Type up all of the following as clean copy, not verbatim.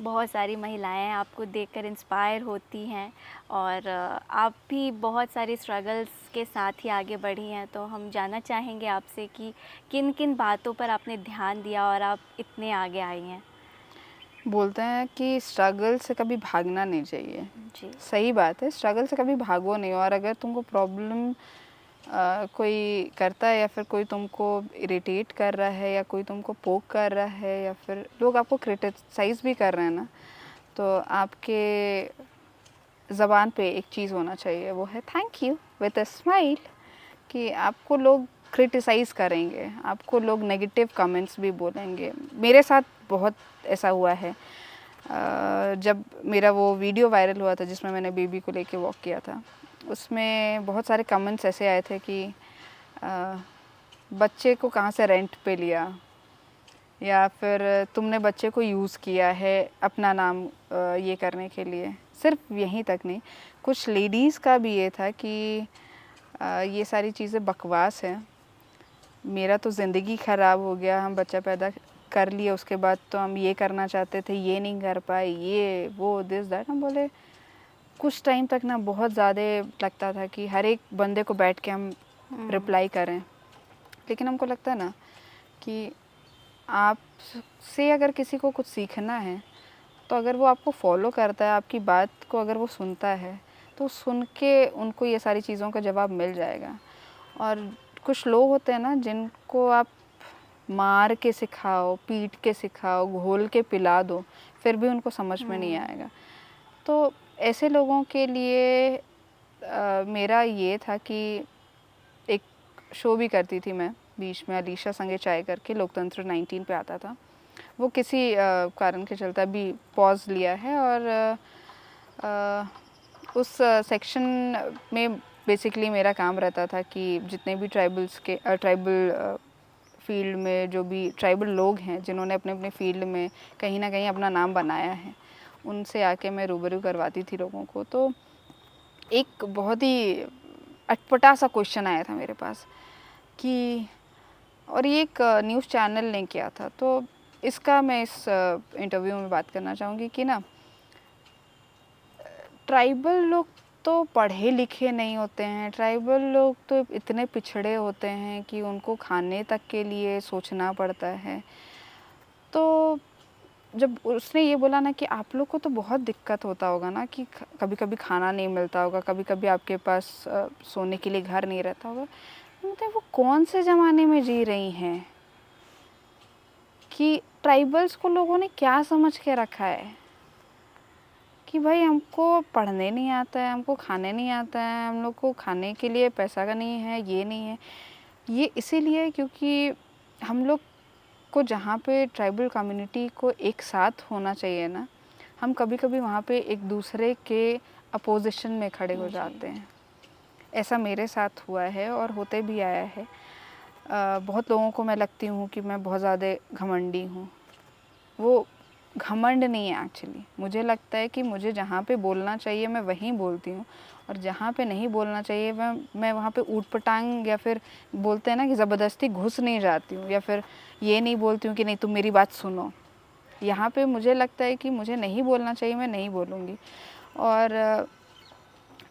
बहुत सारी महिलाएं आपको देखकर इंस्पायर होती हैं और आप भी बहुत सारी स्ट्रगल्स के साथ ही आगे बढ़ी हैं। तो हम जानना चाहेंगे आपसे कि किन किन बातों पर आपने ध्यान दिया और आप इतने आगे आई हैं। बोलते हैं कि स्ट्रगल से कभी भागना नहीं चाहिए। जी। सही बात है, स्ट्रगल से कभी भागो नहीं। और अगर तुमको प्रॉब्लम कोई करता है या फिर कोई तुमको इरिटेट कर रहा है या कोई तुमको पोक कर रहा है या फिर लोग आपको क्रिटिसाइज़ भी कर रहे हैं ना, तो आपके ज़बान पे एक चीज़ होना चाहिए, वो है thank you with a smile. कि आपको लोग क्रिटिसाइज़ करेंगे, आपको लोग नेगेटिव कमेंट्स भी बोलेंगे। मेरे साथ बहुत ऐसा हुआ है। जब मेरा वो वीडियो वायरल हुआ था जिसमें मैंने बेबी को लेके वॉक किया था, उसमें बहुत सारे कमेंट्स ऐसे आए थे कि बच्चे को कहाँ से रेंट पे लिया, या फिर तुमने बच्चे को यूज़ किया है अपना नाम ये करने के लिए। सिर्फ यहीं तक नहीं, कुछ लेडीज़ का भी ये था कि ये सारी चीज़ें बकवास है, मेरा तो ज़िंदगी ख़राब हो गया, हम बच्चा पैदा कर लिए उसके बाद तो हम ये करना चाहते थे, ये नहीं कर पाए, ये वो दिस दैट। हम बोले कुछ टाइम तक ना बहुत ज़्यादा लगता था कि हर एक बंदे को बैठ के हम रिप्लाई करें, लेकिन हमको लगता है ना कि आप से अगर किसी को कुछ सीखना है तो अगर वो आपको फॉलो करता है, आपकी बात को अगर वो सुनता है, तो सुन के उनको ये सारी चीज़ों का जवाब मिल जाएगा। और कुछ लोग होते हैं ना जिनको आप मार के सिखाओ, पीट के सिखाओ, घोल के पिला दो, फिर भी उनको समझ में नहीं आएगा। तो ऐसे लोगों के लिए मेरा ये था कि एक शो भी करती थी मैं बीच में, अलीशा संगे चाय करके, लोकतंत्र 19 पे आता था। वो किसी कारण के चलते अभी पॉज लिया है। और उस सेक्शन में बेसिकली मेरा काम रहता था कि जितने भी ट्राइबल फील्ड में जो भी ट्राइबल लोग हैं जिन्होंने अपने अपने फील्ड में कहीं ना कहीं अपना नाम बनाया है, उनसे आके मैं रूबरू करवाती थी लोगों को। तो एक बहुत ही अटपटा सा क्वेश्चन आया था मेरे पास कि, और ये एक न्यूज़ चैनल ने किया था, तो इसका मैं इस इंटरव्यू में बात करना चाहूँगी कि ना, ट्राइबल लोग तो पढ़े लिखे नहीं होते हैं, ट्राइबल लोग तो इतने पिछड़े होते हैं कि उनको खाने तक के लिए सोचना पड़ता है। तो जब उसने ये बोला ना कि आप लोग को तो बहुत दिक्कत होता होगा ना कि कभी कभी खाना नहीं मिलता होगा, कभी कभी आपके पास सोने के लिए घर नहीं रहता होगा, मतलब वो कौन से ज़माने में जी रही हैं कि ट्राइबल्स को लोगों ने क्या समझ के रखा है कि भाई हमको पढ़ने नहीं आता है, हमको खाने नहीं आता है, हम लोग को खाने के लिए पैसा का नहीं है, ये नहीं है। ये इसीलिए क्योंकि हम लोग को जहाँ पे ट्राइबल कम्युनिटी को एक साथ होना चाहिए ना, हम कभी कभी वहाँ पे एक दूसरे के अपोजिशन में खड़े हो जाते हैं। ऐसा मेरे साथ हुआ है और होते भी आया है। बहुत लोगों को मैं लगती हूँ कि मैं बहुत ज़्यादा घमंडी हूँ। वो घमंड नहीं है एक्चुअली, मुझे लगता है कि मुझे जहाँ पे बोलना चाहिए मैं वहीं बोलती हूँ, और जहाँ पे नहीं बोलना चाहिए मैं वहाँ पे ऊट पटांग या फिर बोलते हैं ना कि ज़बरदस्ती घुस नहीं जाती हूँ, या फिर ये नहीं बोलती हूँ कि नहीं तुम मेरी बात सुनो। यहाँ पे मुझे लगता है कि मुझे नहीं बोलना चाहिए, मैं नहीं बोलूँगी। और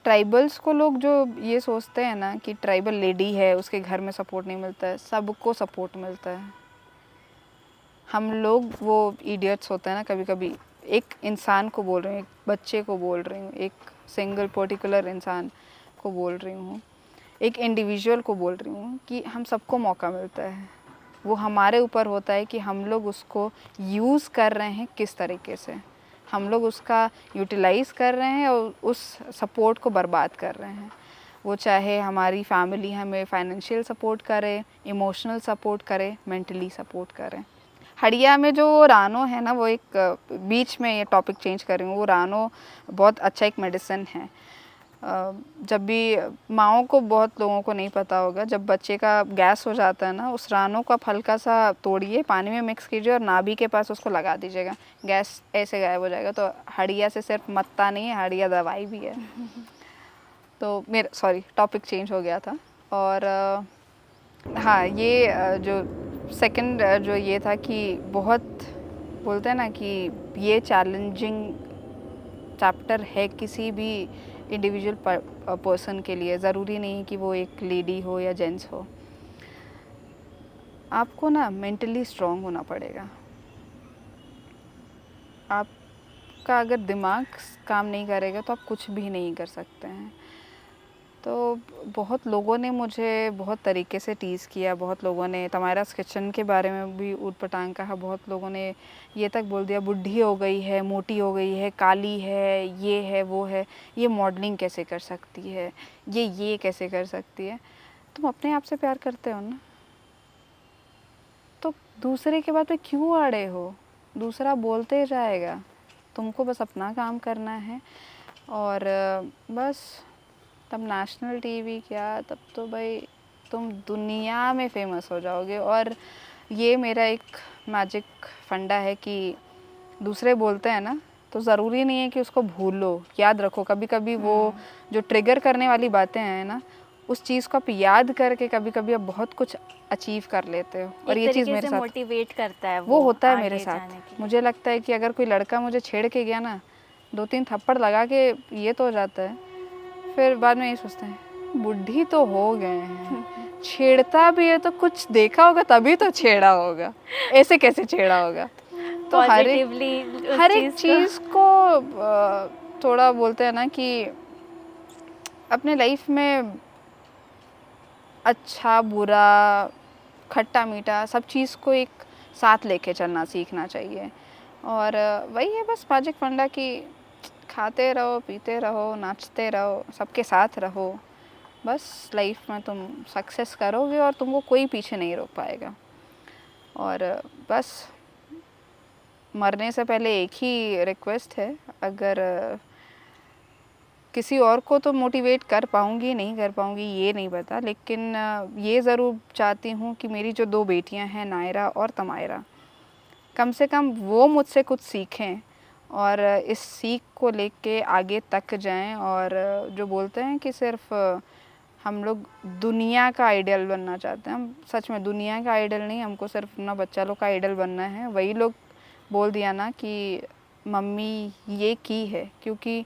ट्राइबल्स को लोग जो ये सोचते हैं ना कि ट्राइबल लेडी है उसके घर में सपोर्ट नहीं मिलता है, सबको सपोर्ट मिलता है। हम लोग वो इडियट्स होते हैं ना कभी कभी, एक इंसान को बोल रही हूँ, एक बच्चे को बोल रही हूँ, एक सिंगल पर्टिकुलर इंसान को बोल रही हूँ, एक इंडिविजुअल को बोल रही हूँ कि हम सबको मौका मिलता है। वो हमारे ऊपर होता है कि हम लोग उसको यूज़ कर रहे हैं किस तरीके से, हम लोग उसका यूटिलाइज़ कर रहे हैं और उस सपोर्ट को बर्बाद कर रहे हैं। वो चाहे हमारी फैमिली हमें फाइनेंशियल सपोर्ट करे, इमोशनल सपोर्ट करे, मेंटली सपोर्ट करे। हड़िया में जो रानो है ना, वो एक बीच में ये टॉपिक चेंज कर रही हूँ, वो रानो बहुत अच्छा एक मेडिसिन है। जब भी माँओं को, बहुत लोगों को नहीं पता होगा, जब बच्चे का गैस हो जाता है ना, उस रानो को आप हल्का सा तोड़िए, पानी में मिक्स कीजिए और नाभि के पास उसको लगा दीजिएगा, गैस ऐसे गायब हो जाएगा। तो हड़िया से सिर्फ मत्ता नहीं है, हड़िया दवाई भी है। तो मेरा सॉरी टॉपिक चेंज हो गया था। और हाँ, ये जो सेकंड जो ये था कि बहुत बोलते हैं ना कि ये चैलेंजिंग चैप्टर है किसी भी इंडिविजुअल पर्सन के लिए, ज़रूरी नहीं कि वो एक लेडी हो या जेंट्स हो। आपको ना मेंटली स्ट्रांग होना पड़ेगा। आपका अगर दिमाग काम नहीं करेगा तो आप कुछ भी नहीं कर सकते हैं। तो बहुत लोगों ने मुझे बहुत तरीके से टीज़ किया, बहुत लोगों ने तमायरास किचन के बारे में भी ऊट-पटांग कहा, बहुत लोगों ने ये तक बोल दिया बुढ़ी हो गई है, मोटी हो गई है, काली है, ये है, वो है, ये मॉडलिंग कैसे कर सकती है, ये कैसे कर सकती है। तुम अपने आप से प्यार करते हो ना, तो दूसरे के बात पे क्यों अड़े हो? दूसरा बोलते जाएगा, तुमको बस अपना काम करना है। और बस तब नेशनल टीवी क्या, तब तो भाई तुम दुनिया में फेमस हो जाओगे। और ये मेरा एक मैजिक फंडा है कि दूसरे बोलते हैं ना, तो ज़रूरी नहीं है कि उसको भूलो, याद रखो। कभी कभी वो जो ट्रिगर करने वाली बातें हैं ना, उस चीज़ को आप याद करके कभी कभी आप बहुत कुछ अचीव कर लेते हो। और एक ये चीज़ तरीके मेरे से साथ मोटिवेट करता है वो होता है मेरे आगे जाने साथ। के लिए। मुझे लगता है कि अगर कोई लड़का मुझे छेड़ के गया ना, 2-3 थप्पड़ लगा के ये तो हो जाता है, फिर बाद में ये सोचते हैं बुढ़ी तो हो गए हैं, छेड़ता भी है तो कुछ देखा होगा तभी तो छेड़ा होगा, ऐसे कैसे छेड़ा होगा। तो पॉजिटिवली उस हर एक चीज़ को थोड़ा बोलते हैं ना कि अपने लाइफ में अच्छा बुरा खट्टा मीठा सब चीज़ को एक साथ लेके चलना सीखना चाहिए। और वही है बस मैजिक फंडा कि खाते रहो, पीते रहो, नाचते रहो, सबके साथ रहो। बस लाइफ में तुम सक्सेस करोगे और तुमको कोई पीछे नहीं रोक पाएगा। और बस मरने से पहले एक ही रिक्वेस्ट है, अगर किसी और को तो मोटिवेट कर पाऊँगी नहीं कर पाऊँगी ये नहीं पता, लेकिन ये ज़रूर चाहती हूँ कि मेरी जो 2 बेटियाँ हैं नायरा और तमायरा, कम से कम वो मुझसे कुछ सीखें और इस सीख को लेके आगे तक जाएं। और जो बोलते हैं कि सिर्फ हम लोग दुनिया का आइडियल बनना चाहते हैं, हम सच में दुनिया का आइडियल नहीं, हमको सिर्फ अपना बच्चा लोग का आइडियल बनना है। वही लोग बोल दिया ना कि मम्मी ये की है, क्योंकि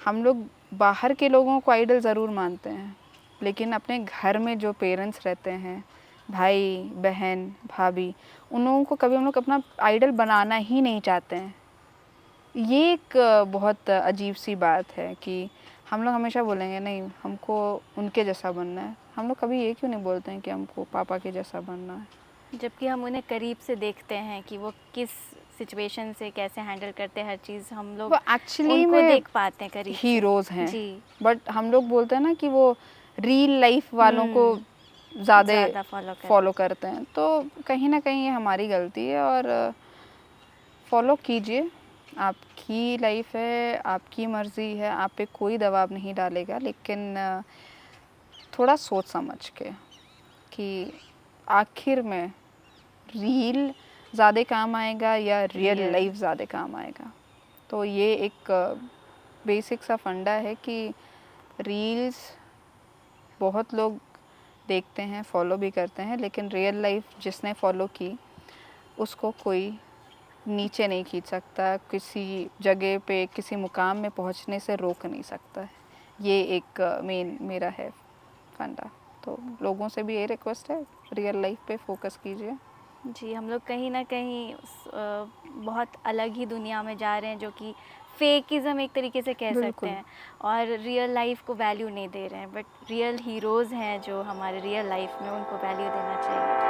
हम लोग बाहर के लोगों को आइडल ज़रूर मानते हैं, लेकिन अपने घर में जो पेरेंट्स रहते हैं, भाई बहन भाभी, उन लोगों को कभी हम लोग अपना आइडल बनाना ही नहीं चाहते हैं। ये एक बहुत अजीब सी बात है कि हम लोग हमेशा बोलेंगे नहीं हमको उनके जैसा बनना है। हम लोग कभी ये क्यों नहीं बोलते हैं कि हमको पापा के जैसा बनना है, जबकि हम उन्हें करीब से देखते हैं कि वो किस सिचुएशन से कैसे हैंडल करते हैं, हर चीज़ हम लोग वो एक्चुअली उनको में देख पाते हैं करीब से। हीरोज़ हैं। जी। बट हम लोग बोलते हैं ना कि वो रियल लाइफ वालों को ज़्यादा फॉलो करते हैं, तो कहीं ना कहीं ये हमारी गलती है। और फॉलो कीजिए, आपकी लाइफ है, आपकी मर्ज़ी है, आप पे कोई दबाव नहीं डालेगा, लेकिन थोड़ा सोच समझ के कि आखिर में रील ज़्यादा काम आएगा या रियल लाइफ ज़्यादा काम आएगा। तो ये एक बेसिक सा फंडा है कि रील्स बहुत लोग देखते हैं, फॉलो भी करते हैं, लेकिन रियल लाइफ जिसने फॉलो की उसको कोई नीचे नहीं खींच सकता, किसी जगह पे किसी मुकाम में पहुंचने से रोक नहीं सकता है। ये एक मेन मेरा है फंडा। तो लोगों से भी ये रिक्वेस्ट है, रियल लाइफ पे फोकस कीजिए। जी, हम लोग कहीं ना कहीं बहुत अलग ही दुनिया में जा रहे हैं, जो कि फेकिज़म एक तरीके से कह सकते हैं, और रियल लाइफ को वैल्यू नहीं दे रहे हैं। बट रियल हीरोज़ हैं जो हमारे रियल लाइफ में, उनको वैल्यू देना चाहिए।